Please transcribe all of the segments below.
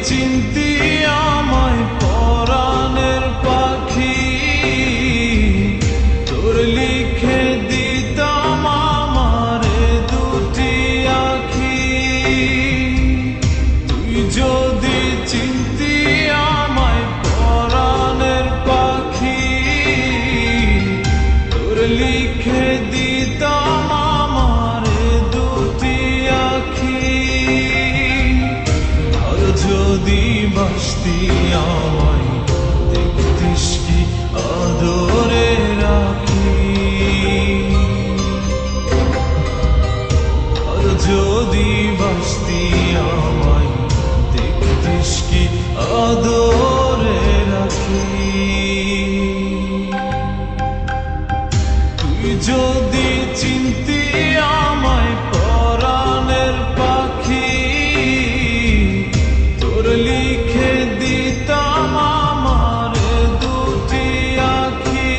চিনতি আমায় পরাণের পাখি, তোর লিখে দিতাম আমারে দুটি আখি। তুই যদি চিনতি আমায় পরাণের পাখি, তোর লিখে দিতাম আমারে দুটি আখি। আর যদি বাসতি আমায় দেখতিস কি আদরে রাখি, আর যদি বাসতি আমায় দেখতিস কি আদরে রাখি। তুই যদি চিনতি আমায় পরাণের পাখি, তোর লিখে দিতাম আমার দুটি আখি।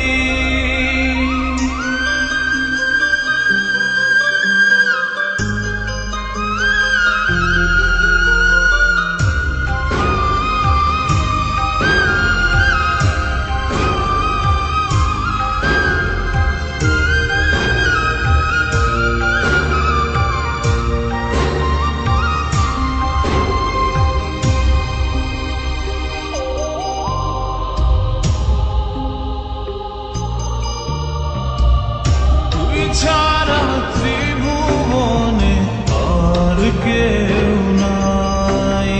তুই ছাড়া ত্রিভুবনে আর কেউ নাই,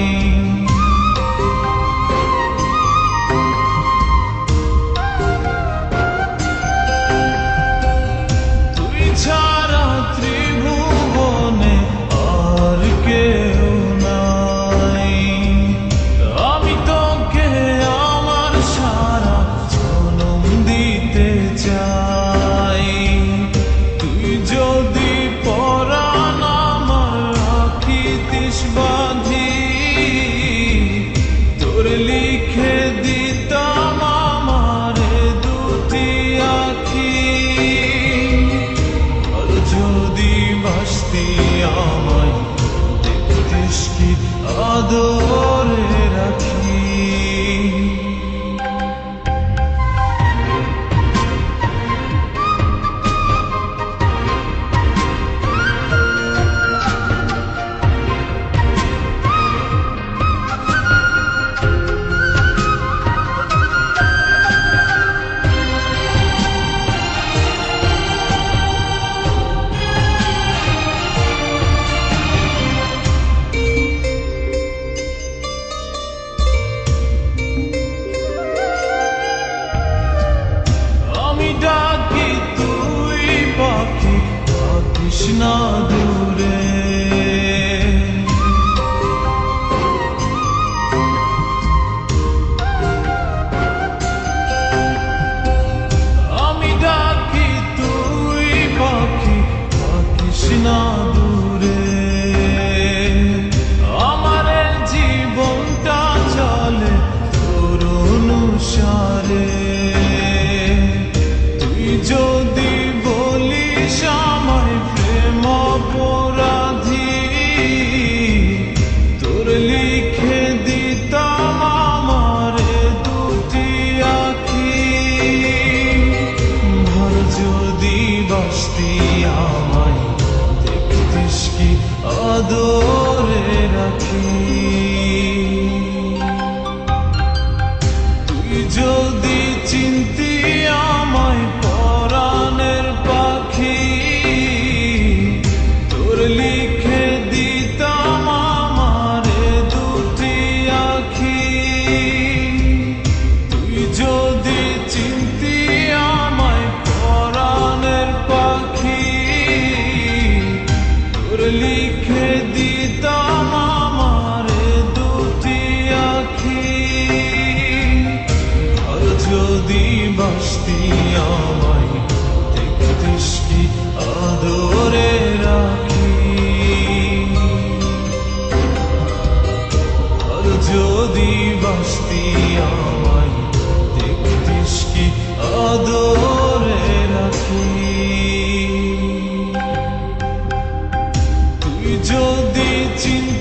তুই ছাড়া ত্রিভুবনে আর কেউ নাই। আমি তোকে আমার সারা জনম দিতে চাই। তুই যদি পরাণ আমার রাখিতিস বাঁধি, তোর লিখে দিতাম আমারে দুটি আখি। আর যদি বাসতি আমায় দেখতিস কি আদরে রাখি। আমি ডাকি তুই পাখি থাকিস না দূরে, আমি ডাকি তুই পাখি থাকিস না দূরে। আমার জীবনটা চলে তোর অনুসারে। তুই যদি বলিস আমায় প্রেম অপরাধী, তোর লিখে দিতাম আমারে দুটি আখি। ভর যদি বাসতি আমায় দেখতিস কি আদরে রাখি। তুই যদি চিনতি আমায় পরাণের পাখি, তোর লিখে দিতাম আমারে দুটি আখি। তুই যদি চিনতি আমায় পরাণের পাখি, তোর লিখে দিতাম আমারে দুটি আখি। আর যদি বাসতি আমায় দেখতিস কি আদরে রাখি। আর যদি বাসতি আমায় দেখতিস কি আদরে রাখি। তুই যদি চিন্তা